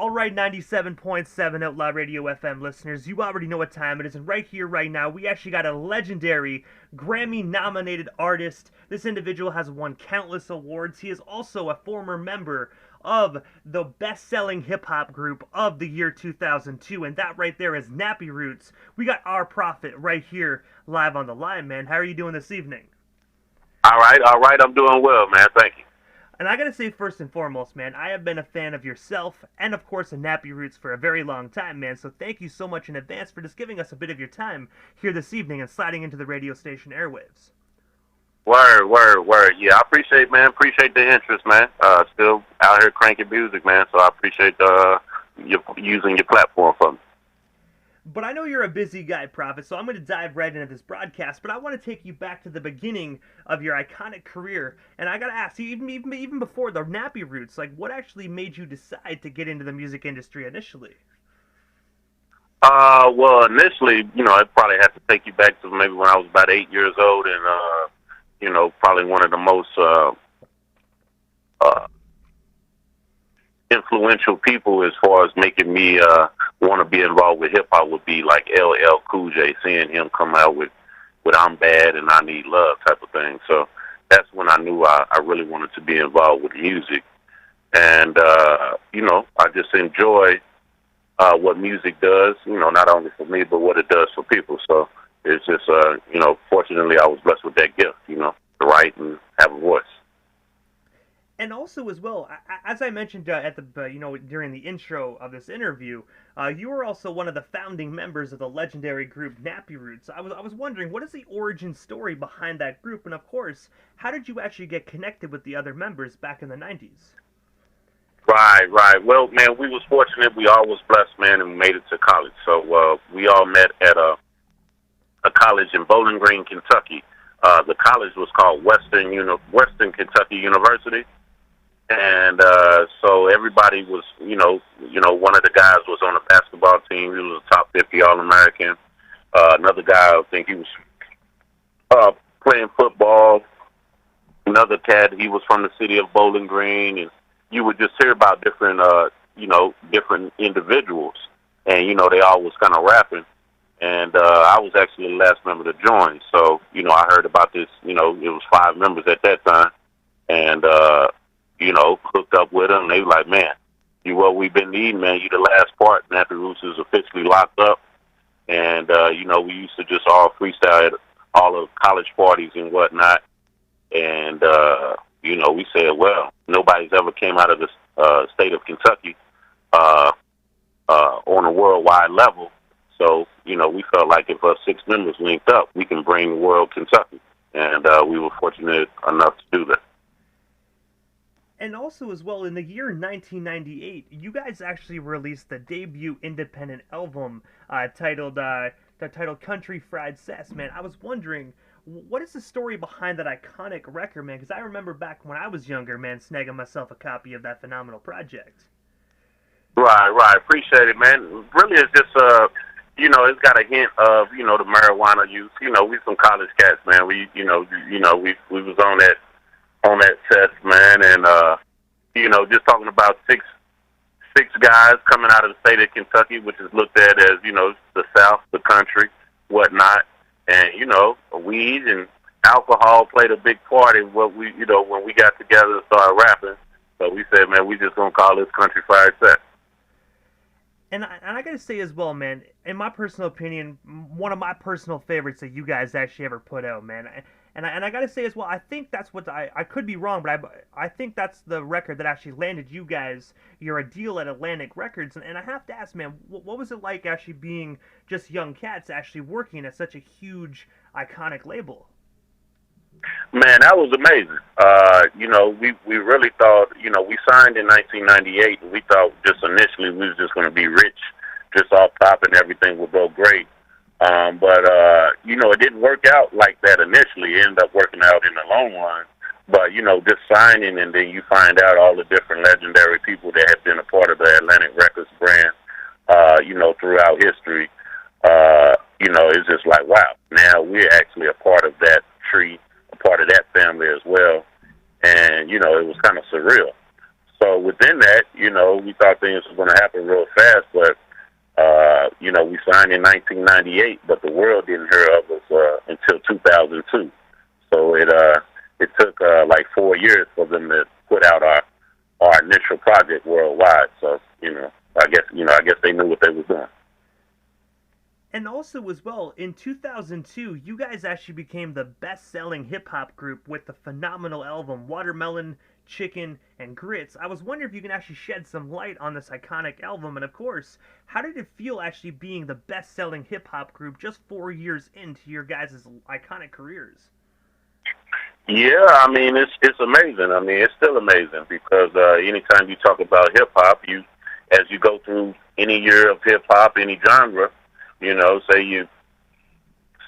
All right, 97.7 Outlaw Radio FM listeners, you already know what time it is, and right here, right now, we actually got a legendary Grammy-nominated artist. This individual has won countless awards. He is also a former member of the best-selling hip-hop group of the year 2002, and that right there is Nappy Roots. We got our prophet right here live on the line, man. How are you doing this evening? All right. I'm doing well, man. Thank you. And I gotta say, first and foremost, man, I have been a fan of yourself and, of course, of Nappy Roots for a very long time, man. So thank you so much in advance for just giving us a bit of your time here this evening and sliding into the radio station airwaves. Word. Yeah, I appreciate, man. Appreciate the interest, man. Still out here cranking music, man. So I appreciate you using your platform for me. But I know you're a busy guy, Prophet, so I'm going to dive right into this broadcast. But I want to take you back to the beginning of your iconic career, and I got to ask you, even before the Nappy Roots, like, what actually made you decide to get into the music industry initially? Well, initially, I'd probably have to take you back to maybe when I was about 8 years old, and probably one of the most influential people as far as making me want to be involved with hip hop would be like LL Cool J. Seeing him come out with "I'm Bad" and "I Need Love" type of thing. So that's when I knew I really wanted to be involved with music, and I just enjoy what music does. Not only for me but what it does for people. So it's just fortunately I was blessed with that gift. To write and have a voice. And also, as well, as I mentioned at the during the intro of this interview, you were also one of the founding members of the legendary group Nappy Roots. I was wondering, what is the origin story behind that group, and of course, how did you actually get connected with the other members back in the '90s? Right. Well, man, we was fortunate. We all was blessed, man, and we made it to college. So we all met at a college in Bowling Green, Kentucky. The college was called Western Kentucky University. And so everybody was, one of the guys was on the basketball team. He was a top 50 All-American. Another guy, I think he was playing football. Another cat, he was from the city of Bowling Green. And you would just hear about different, different individuals. And, they all was kind of rapping. And I was actually the last member to join. So, I heard about this, it was 5 members at that time. And, hooked up with them. They were like, man, you what we've been needing, man. You the last part. Nappy Roots is officially locked up. And, we used to just all freestyle at all the college parties and whatnot. And, we said, well, nobody's ever came out of the state of Kentucky on a worldwide level. So, we felt like if us 6 members linked up, we can bring the world Kentucky. And we were fortunate enough to do that. And also, as well, in the year 1998, you guys actually released the debut independent album titled Country Fried Sass, man. I was wondering, what is the story behind that iconic record, man? Because I remember back when I was younger, man, snagging myself a copy of that phenomenal project. Right. Appreciate it, man. Really, it's just, it's got a hint of, the marijuana use. We some college cats, man. We was on that test, man, and just talking about six guys coming out of the state of Kentucky, which is looked at as the South, the country, whatnot, and weed and alcohol played a big part in what we when we got together and started rapping. So we said, man, we just gonna call this Country Fried Sass. And I gotta say as well, man, in my personal opinion, one of my personal favorites that you guys actually ever put out, man. And I gotta say as well, I think that's what I could be wrong, but I think that's the record that actually landed you guys a deal at Atlantic Records. And I have to ask, man, what was it like actually being just young cats actually working at such a huge, iconic label? Man, that was amazing. We really thought, we signed in 1998, and we thought just initially we was just going to be rich, just off top, and everything would go great. But it didn't work out like that initially. It ended up working out in the long run. But, just signing, and then you find out all the different legendary people that have been a part of the Atlantic Records brand, throughout history, it's just like, wow, now we're actually a part of that tree, a part of that family as well. And, it was kind of surreal. So within in that, we thought things were going to happen real fast, but we signed in 1998, but the world didn't hear of us until 2002. So it took like 4 years for them to put out our initial project worldwide. So I guess they knew what they were doing. And also, as well, in 2002, you guys actually became the best-selling hip-hop group with the phenomenal album Watermelon, Chicken, and Grits. I was wondering if you can actually shed some light on this iconic album, and of course, how did it feel actually being the best-selling hip-hop group just 4 years into your guys' iconic careers? Yeah, I mean, it's amazing. I mean, it's still amazing because anytime you talk about hip-hop, as you go through any year of hip-hop, any genre, say you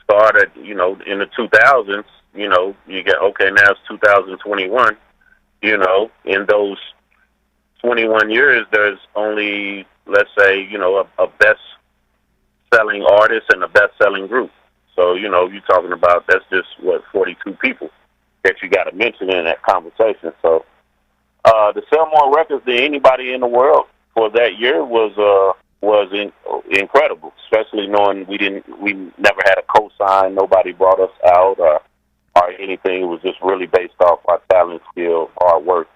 started, in the 2000s, you get, okay, now it's 2021, in those 21 years, there's only, let's say, a best-selling artist and a best-selling group. So, you're talking about, that's just, 42 people that you got to mention in that conversation. So, to sell more records than anybody in the world for that year was incredible, especially knowing we never had a cosign, nobody brought us out or anything. It was just really based off our talent, skill, hard work,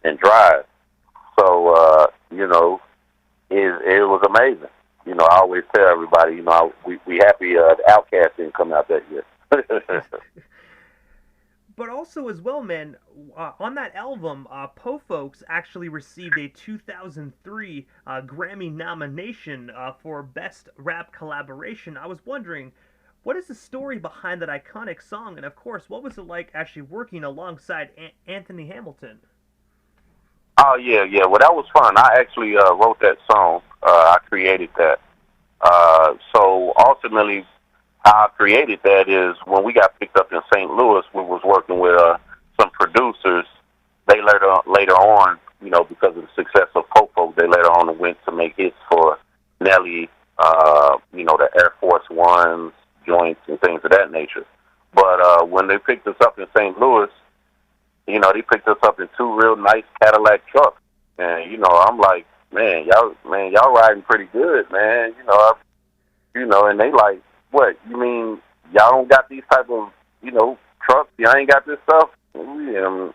and drive. So it was amazing. I always tell everybody, we happy the Outkast didn't come out that year. But also as well, man, on that album, Po Folks actually received a 2003 Grammy nomination for Best Rap Collaboration. I was wondering, what is the story behind that iconic song? And of course, what was it like actually working alongside Anthony Hamilton? Oh, yeah. Well, that was fun. I actually wrote that song. I created that. So ultimately, how I created that is when we got picked up in St. Louis, we was working with some producers. They later on, because of the success of Popo, they later on went to make hits for Nelly, the Air Force Ones, joints, and things of that nature. But when they picked us up in St. Louis, they picked us up in 2 real nice Cadillac trucks. And, I'm like, man, y'all riding pretty good, man. And they like, what, you mean y'all don't got these type of, trucks? Y'all ain't got this stuff? I'm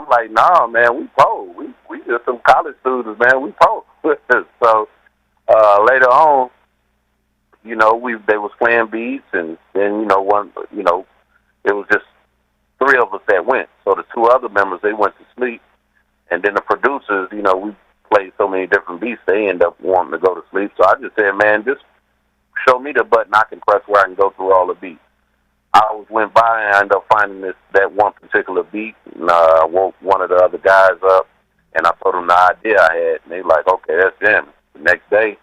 like, nah, man, we poor. We just some college students, man. We poor. So later on, they was playing beats, and then, it was just 3 of us that went. So the 2 other members, they went to sleep. And then the producers, we played so many different beats, they end up wanting to go to sleep. So I just said, man, just show me the button I can press where I can go through all the beats. I went by and I ended up finding that one particular beat, and woke one of the other guys up, and I told them the idea I had, and they like, okay, that's them. The next day,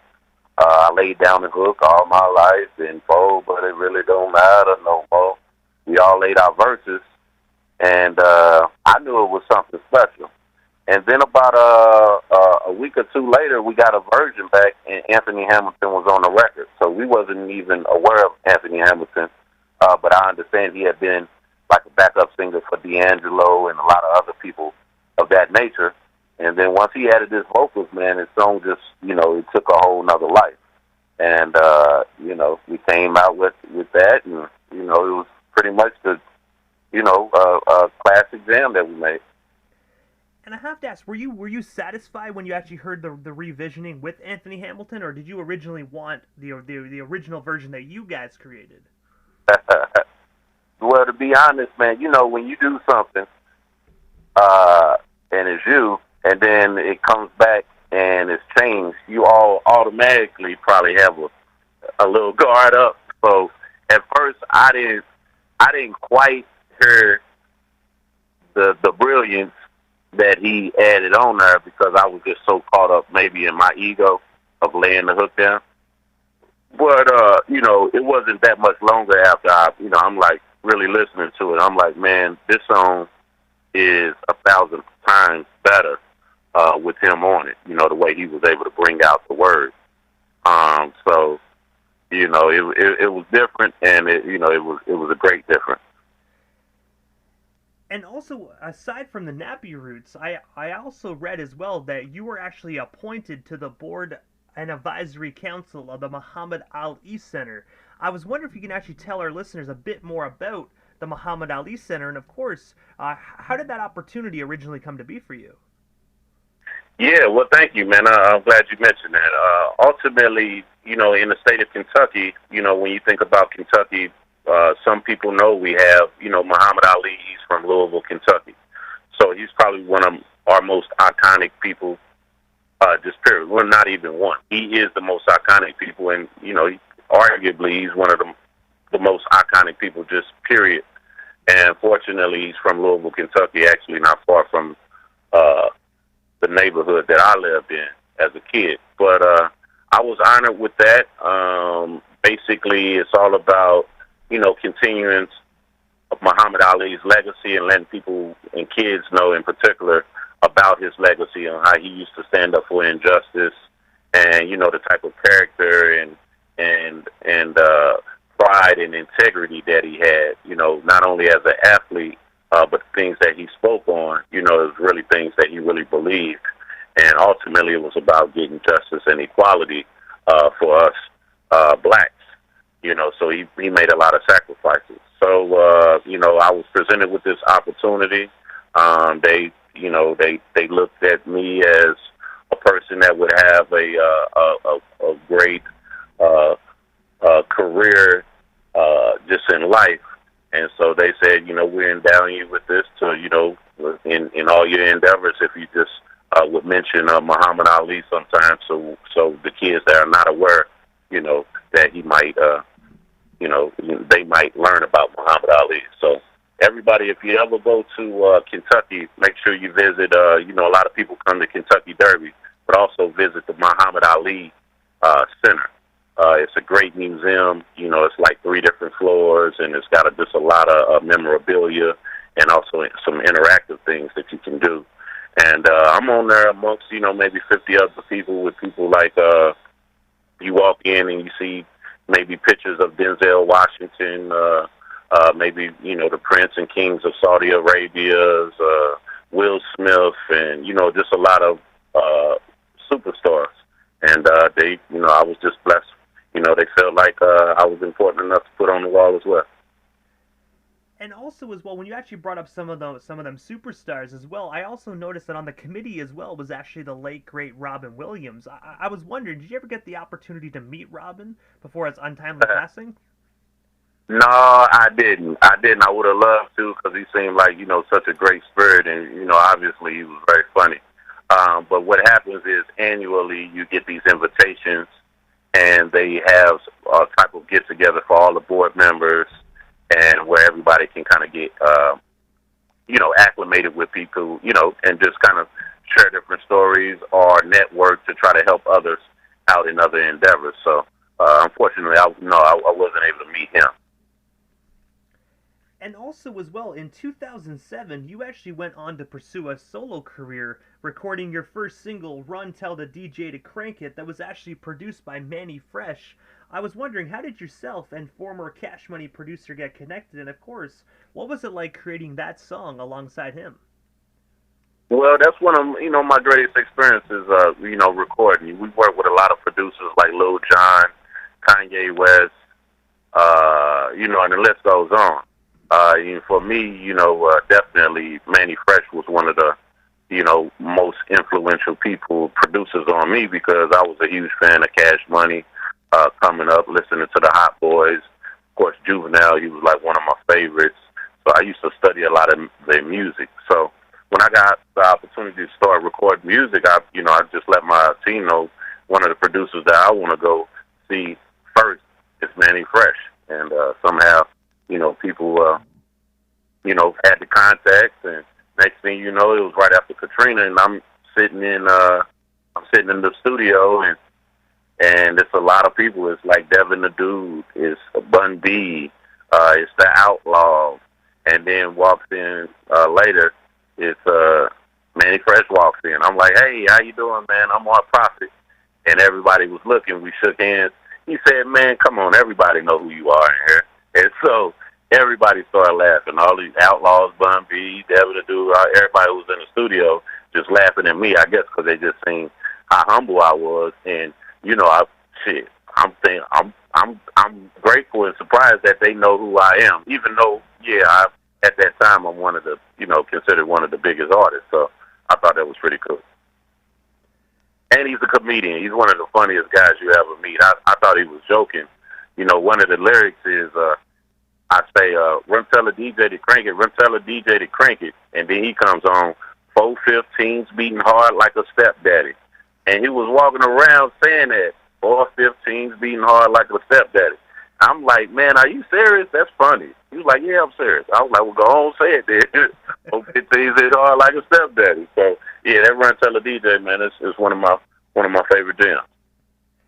I laid down the hook all my life, and but it really don't matter no more. We all laid our verses, and I knew it was something special. And then about a week or 2 later, we got a version back, and Anthony Hamilton was on the record. So we wasn't even aware of Anthony Hamilton, but I understand he had been like a backup singer for D'Angelo and a lot of other people of that nature. And then once he added his vocals, man, his song just, it took a whole nother life. And, we came out with that, and, it was pretty much the, a classic jam that we made. And I have to ask, were you satisfied when you actually heard the revisioning with Anthony Hamilton, or did you originally want the original version that you guys created? Well, to be honest, man, when you do something, and it's you, and then it comes back and it's changed, you all automatically probably have a little guard up. So at first, I didn't quite hear the brilliance that he added on there because I was just so caught up maybe in my ego of laying the hook down. But, it wasn't that much longer after I'm like really listening to it. I'm like, man, this song is 1,000 times better with him on it, the way he was able to bring out the words. So, it was different, and it was a great difference. And also, aside from the Nappy roots, I also read as well that you were actually appointed to the board and advisory council of the Muhammad Ali Center. I was wondering if you can actually tell our listeners a bit more about the Muhammad Ali Center, and of course, how did that opportunity originally come to be for you? Yeah, well, thank you, man. I'm glad you mentioned that. Ultimately, in the state of Kentucky, when you think about Kentucky, some people know we have, Muhammad Ali. He's from Louisville, Kentucky. So he's probably one of our most iconic people, just period. Well, not even one. He is the most iconic people, and, arguably he's one of the most iconic people, just period. And fortunately, he's from Louisville, Kentucky, actually not far from the neighborhood that I lived in as a kid. But I was honored with that. Basically, it's all about, continuing of Muhammad Ali's legacy and letting people and kids know in particular about his legacy and how he used to stand up for injustice and, the type of character and pride and integrity that he had, not only as an athlete, but things that he spoke on, it was really things that he really believed. And ultimately it was about getting justice and equality for us blacks, so he made a lot of sacrifices. So, I was presented with this opportunity. They looked at me as a person that would have a great career just in life. And so they said, we're endowing you with this to, in all your endeavors, if you just would mention Muhammad Ali sometimes, so the kids that are not aware, that he might, they might learn about Muhammad Ali. So everybody, if you ever go to Kentucky, make sure you visit, a lot of people come to Kentucky Derby, but also visit the Muhammad Ali Center. It's a great museum. It's like 3 different floors, and it's got just a lot of memorabilia and also some interactive things that you can do. And I'm on there amongst, maybe 50 other people with people like you walk in and you see maybe pictures of Denzel Washington, maybe, the Prince and Kings of Saudi Arabia's, Will Smith, and, just a lot of superstars. And they, I was just blessed. They felt like I was important enough to put on the wall as well. And also as well, when you actually brought up some of them superstars as well, I also noticed that on the committee as well was actually the late great Robin Williams. I was wondering, did you ever get the opportunity to meet Robin before his untimely passing? No, I didn't. I would have loved to, because he seemed like, such a great spirit, and, obviously he was very funny. But what happens is annually you get these invitations, and they have a type of get-together for all the board members, and where everybody can kind of get, acclimated with people, and just kind of share different stories or network to try to help others out in other endeavors. So, unfortunately, I wasn't able to meet him. And also as well, in 2007, you actually went on to pursue a solo career, recording your first single, Run Tell the DJ to Crank It, that was actually produced by Manny Fresh. I was wondering, how did yourself and former Cash Money producer get connected? And of course, what was it like creating that song alongside him? Well, that's one of, my greatest experiences, recording. We work with a lot of producers like Lil Jon, Kanye West, and the list goes on. For me, definitely Manny Fresh was one of the, most influential producers on me, because I was a huge fan of Cash Money, coming up, listening to the Hot Boys. Of course, Juvenile, he was like one of my favorites. So I used to study a lot of their music. So when I got the opportunity to start recording music, I just let my team know one of the producers that I want to go see first is Manny Fresh. And somehow, people, had the contacts, and next thing you know, it was right after Katrina, and I'm sitting in the studio, and it's a lot of people. It's like Devin the Dude, it's Bun B, it's the Outlaw, and then walks in later, it's Manny Fresh walks in. I'm like, hey, how you doing, man? I'm on Profit, and everybody was looking. We shook hands. He said, man, come on, everybody know who you are in here. And so everybody started laughing. All these Outlaws, Bun B, Devin the Dude, everybody who was in the studio just laughing at me. I guess because they just seen how humble I was, and you know, I'm grateful and surprised that they know who I am. Even though, yeah, at that time I'm one of the, considered one of the biggest artists. So I thought that was pretty cool. And he's a comedian. He's one of the funniest guys you ever meet. I thought he was joking. One of the lyrics is, I say, tell a DJ to crank it, tell a DJ to crank it. And then he comes on, 415s beating hard like a stepdaddy. And he was walking around saying that, 415s beating hard like a stepdaddy. I'm like, man, are you serious? That's funny. He was like, yeah, I'm serious. I was like, well, go on, say it then. 415s beating hard like a stepdaddy. So, yeah, that tell a DJ, man, is one of my favorite jams.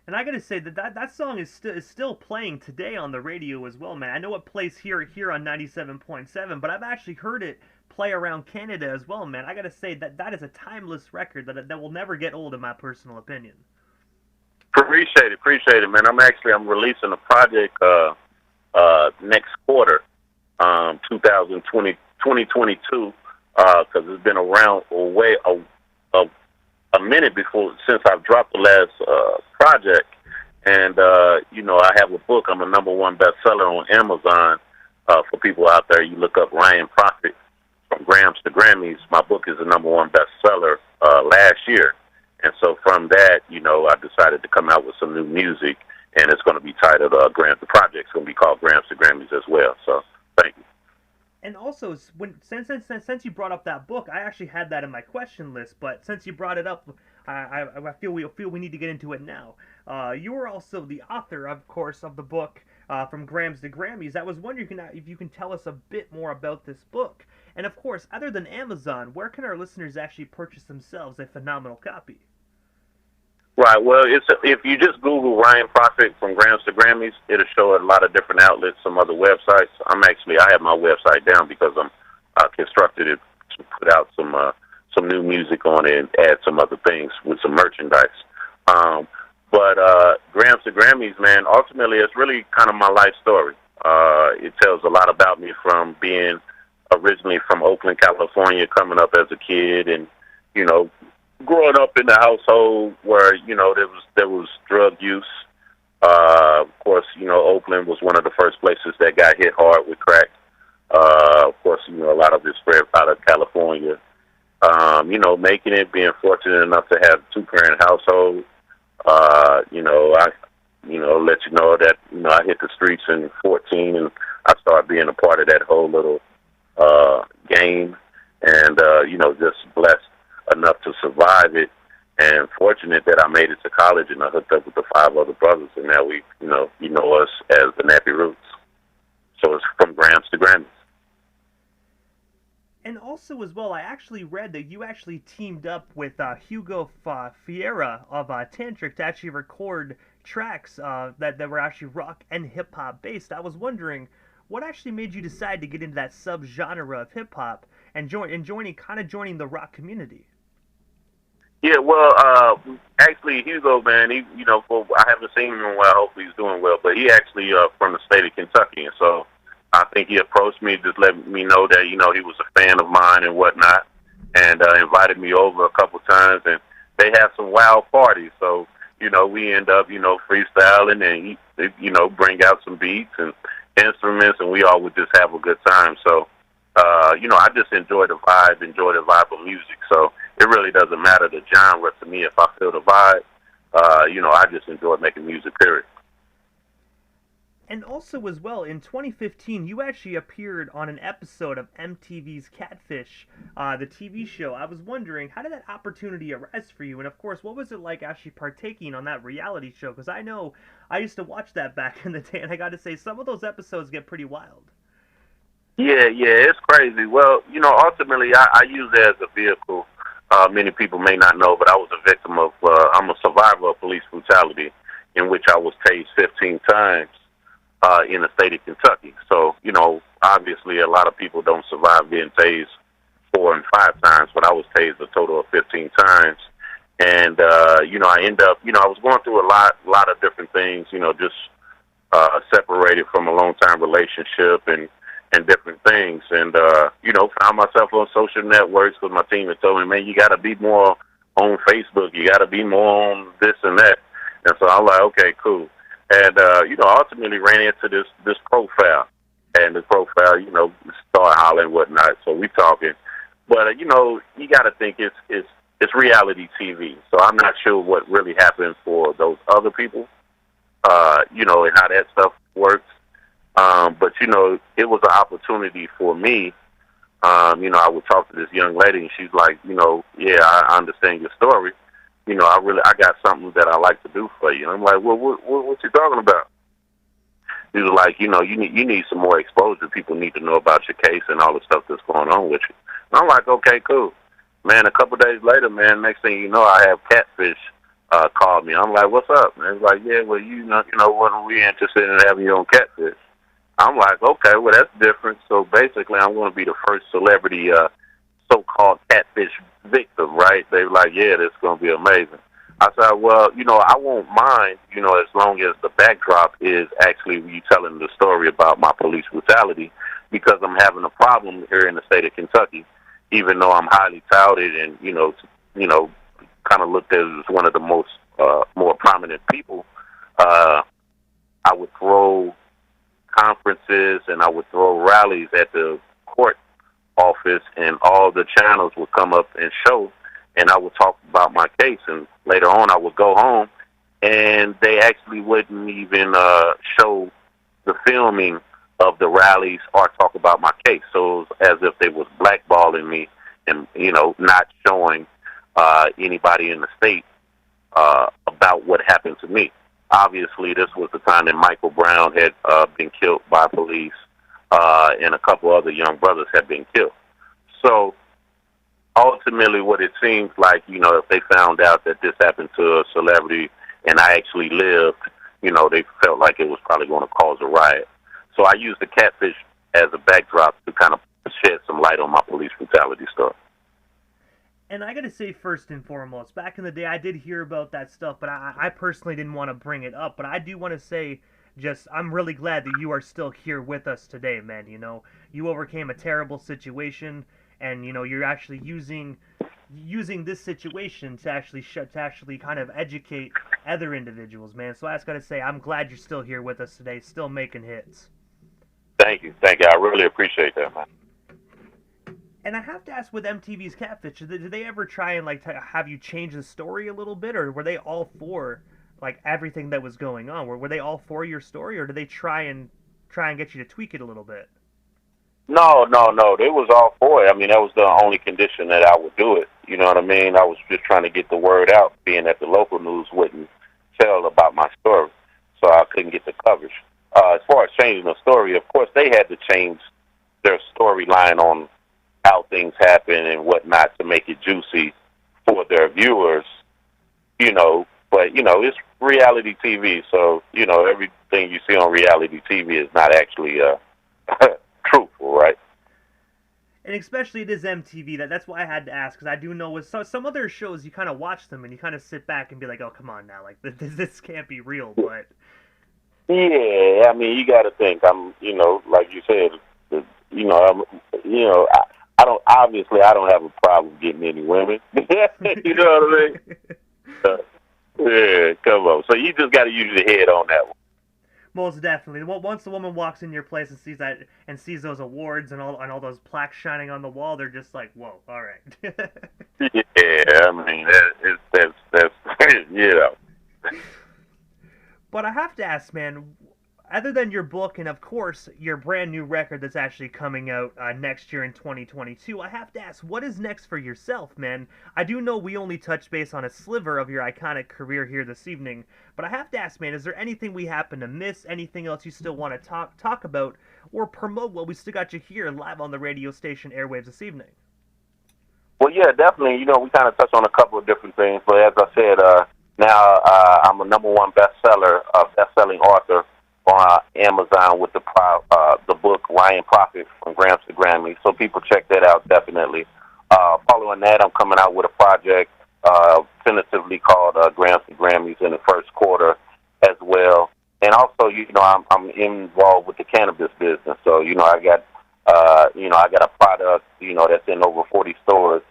And I gotta say that song is still playing today on the radio as well, man. I know it plays here on 97.7, but I've actually heard it play around Canada as well, man. I gotta say that is a timeless record that will never get old, in my personal opinion. Appreciate it, man. I'm releasing a project next quarter, 2022, because it's been around a minute since I've dropped the last project, and I have a book. I'm a #1 bestseller on Amazon. For people out there, you look up Ryan Prophet, From Grams to Grammys. My book is a #1 bestseller last year, and so from that, I decided to come out with some new music, and it's going to be titled Grams. The project's going to be called Grams to Grammys as well. So thank you. And also, since you brought up that book, I actually had that in my question list. But since you brought it up, I feel we need to get into it now. You were also the author, of course, of the book From Grams to Grammys. I was wondering if you can tell us a bit more about this book. And of course, other than Amazon, where can our listeners actually purchase themselves a phenomenal copy? Right. Well, if you just Google Ryan Prophet From Grams to Grammys, it'll show a lot of different outlets, some other websites. I have my website down because I constructed it to put out some new music on it and add some other things with some merchandise. But Grams to Grammys, man, ultimately it's really kind of my life story. It tells a lot about me from being originally from Oakland, California, coming up as a kid, and growing up in the household where there was drug use. Of course, Oakland was one of the first places that got hit hard with crack. Of course, a lot of it spread out of California. Making it, being fortunate enough to have a 2-parent household. Let you know that I hit the streets in 14, and I started being a part of that whole little game, and just blessed enough to survive it, and fortunate that I made it to college and I hooked up with the 5 other brothers, and now we, us as the Nappy Roots. So it's From Grams to Grammys. And also as well, I actually read that you actually teamed up with Hugo Fiera of Tantric to actually record tracks that were actually rock and hip-hop based. I was wondering, what actually made you decide to get into that subgenre of hip-hop and joining the rock community? Yeah, well, actually, Hugo, man, I haven't seen him in a while. Hopefully he's doing well, but he actually from the state of Kentucky, and so I think he approached me, just let me know that, he was a fan of mine and whatnot, and invited me over a couple times, and they have some wild parties, so, we end up, freestyling, and he, bring out some beats and instruments, and we all would just have a good time, so, I just enjoy the vibe of music, so it really doesn't matter the genre to me. If I feel the vibe, I just enjoy making music, period. And also as well, in 2015, you actually appeared on an episode of MTV's Catfish, the TV show. I was wondering, how did that opportunity arise for you? And of course, what was it like actually partaking on that reality show? Because I know I used to watch that back in the day, and I got to say, some of those episodes get pretty wild. Yeah, it's crazy. Well, ultimately, I use it as a vehicle. Many people may not know, but I was a victim of, I'm a survivor of police brutality, in which I was tased 15 times in the state of Kentucky. So, obviously a lot of people don't survive being tased 4 and 5 times, but I was tased a total of 15 times. And, I end up, I was going through a lot of different things, just separated from a long-time relationship and, and different things. And, found myself on social networks because my team had told me, man, you got to be more on Facebook. You got to be more on this and that. And so I'm like, okay, cool. And, ultimately ran into this profile. And the profile, started hollering and whatnot. So we talking. But, you got to think it's reality TV. So I'm not sure what really happened for those other people, and how that stuff works. But, it was an opportunity for me. I would talk to this young lady, and she's like, yeah, I understand your story. I got something that I like to do for you. And I'm like, well, what you talking about? He was like, you need some more exposure. People need to know about your case and all the stuff that's going on with you. And I'm like, okay, cool. Man, a couple of days later, man, next thing you know, I have Catfish call me. I'm like, what's up? And he's like, yeah, well, what are we interested in having you on Catfish? I'm like, okay, well, that's different. So basically, I'm going to be the first celebrity so-called catfish victim, right? They were like, yeah, this is going to be amazing. I said, well, I won't mind, as long as the backdrop is actually you telling the story about my police brutality, because I'm having a problem here in the state of Kentucky, even though I'm highly touted and, kind of looked at as one of the most more prominent people. I would throw conferences and I would throw rallies at the court office, and all the channels would come up and show, and I would talk about my case. And later on, I would go home, and they actually wouldn't even show the filming of the rallies or talk about my case. So it was as if they was blackballing me and, not showing anybody in the state about what happened to me. Obviously, this was the time that Michael Brown had been killed by police, and a couple other young brothers had been killed. So ultimately, what it seems like, if they found out that this happened to a celebrity and I actually lived, they felt like it was probably going to cause a riot. So I used the Catfish as a backdrop to kind of shed some light on my police brutality story. And I gotta say, first and foremost, back in the day, I did hear about that stuff, but I personally didn't want to bring it up. But I do want to say, I'm really glad that you are still here with us today, man. You overcame a terrible situation, and you're actually using this situation to actually kind of educate other individuals, man. So I just gotta say, I'm glad you're still here with us today, still making hits. Thank you. I really appreciate that, man. And I have to ask, with MTV's Catfish, did they ever try and have you change the story a little bit, or were they all for everything that was going on? Were they all for your story, or did they try and get you to tweak it a little bit? No. They was all for it. I mean, that was the only condition that I would do it. You know what I mean? I was just trying to get the word out, being that the local news wouldn't tell about my story, so I couldn't get the coverage. As far as changing the story, of course, they had to change their storyline on how things happen and whatnot to make it juicy for their viewers, but, it's reality TV, so, everything you see on reality TV is not actually truthful, right? And especially it is MTV, that's why I had to ask, because I do know with some other shows, you kind of watch them and you kind of sit back and be like, oh, come on now, this can't be real, but... Yeah, I mean, you got to think, I'm, like you said, I don't have a problem getting any women. You know what I mean? Yeah, come on. So you just got to use your head on that one. Most definitely. Once the woman walks in your place and sees those awards and all those plaques shining on the wall, they're just like, whoa, all right. Yeah, I mean, that's But I have to ask, man, other than your book and, of course, your brand new record that's actually coming out next year in 2022, I have to ask, what is next for yourself, man? I do know we only touched base on a sliver of your iconic career here this evening, but I have to ask, man, is there anything we happen to miss, anything else you still want to talk about or promote while we still got you here live on the radio station airwaves this evening? Well, yeah, definitely. We kind of touched on a couple of different things, but as I said, now I'm a #1 best-selling author on Amazon with the book Ryan Prophet from Grams to Grammys. So people check that out, definitely. Following that, I'm coming out with a project tentatively called Grams to Grammys in the first quarter as well. And also, I'm involved with the cannabis business. So, I got I got a product, that's in over 40 stores.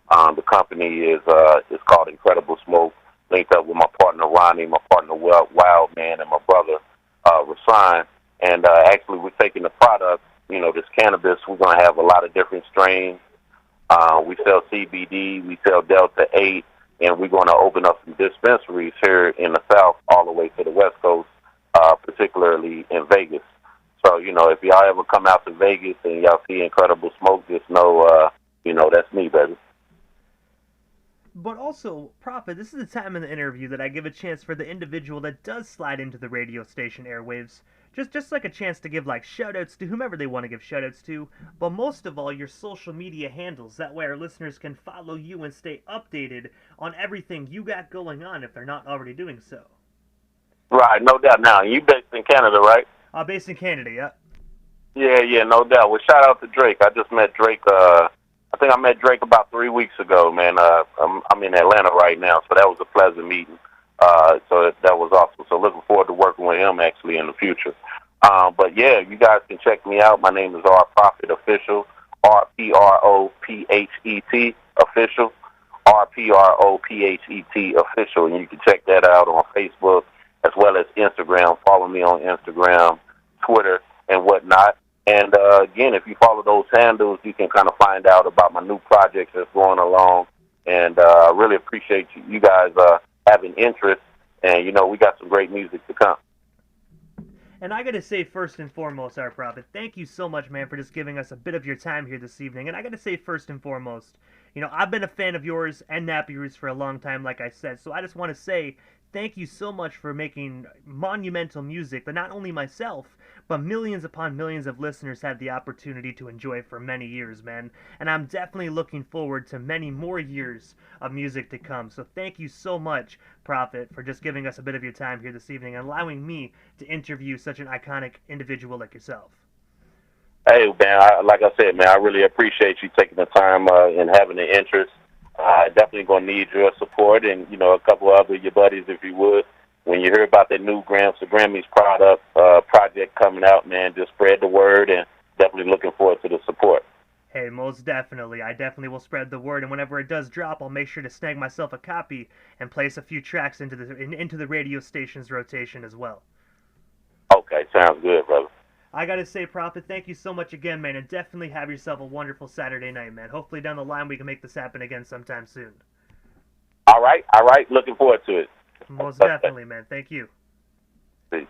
The company is called Incredible Smoke. Linked up with my partner Ronnie, my partner Wild Man, and my brother Rasan. And actually, we're taking the product, this cannabis. We're gonna have a lot of different strains. We sell CBD, we sell Delta 8, and we're going to open up some dispensaries here in the South all the way to the West Coast, particularly in Vegas. So, if y'all ever come out to Vegas and y'all see Incredible Smoke, just know, that's me, baby. But also, Prophet, this is the time in the interview that I give a chance for the individual that does slide into the radio station airwaves. Just like a chance to give like shoutouts to whomever they want to give shoutouts to, but most of all your social media handles. That way our listeners can follow you and stay updated on everything you got going on if they're not already doing so. Right, no doubt. Now, you based in Canada, right? Based in Canada, yeah. Yeah, no doubt. Well, shout out to Drake. I just met Drake. I think I met Drake about 3 weeks ago, man. I'm in Atlanta right now, so that was a pleasant meeting. So that was awesome. So looking forward to working with him actually in the future. But yeah, you guys can check me out. My name is R Prophet Official, RPROPHET Official, RPROPHET Official, and you can check that out on Facebook as well as Instagram. Follow me on Instagram, Twitter, and whatnot. And again, if you follow those handles, you can kind of find out about my new projects that's going along. And I really appreciate you guys having interest. And, we got some great music to come. And I gotta say, first and foremost, our Prophet, thank you so much, man, for just giving us a bit of your time here this evening. And I gotta say, first and foremost, I've been a fan of yours and Nappy Roots for a long time, like I said. So I just want to say thank you so much for making monumental music that not only myself, but millions upon millions of listeners had the opportunity to enjoy for many years, man. And I'm definitely looking forward to many more years of music to come. So thank you so much, Prophet, for just giving us a bit of your time here this evening and allowing me to interview such an iconic individual like yourself. Hey, man, like I said, man, I really appreciate you taking the time and having the interest. Definitely going to need your support and, a couple of other your buddies, if you would. When you hear about that new Grammys project coming out, man, just spread the word and definitely looking forward to the support. Hey, most definitely. I definitely will spread the word, and whenever it does drop, I'll make sure to snag myself a copy and place a few tracks into the radio station's rotation as well. Okay, sounds good, brother. I gotta say, Prophet, thank you so much again, man, and definitely have yourself a wonderful Saturday night, man. Hopefully down the line we can make this happen again sometime soon. All right. Looking forward to it. Most definitely, man. Thank you. Peace.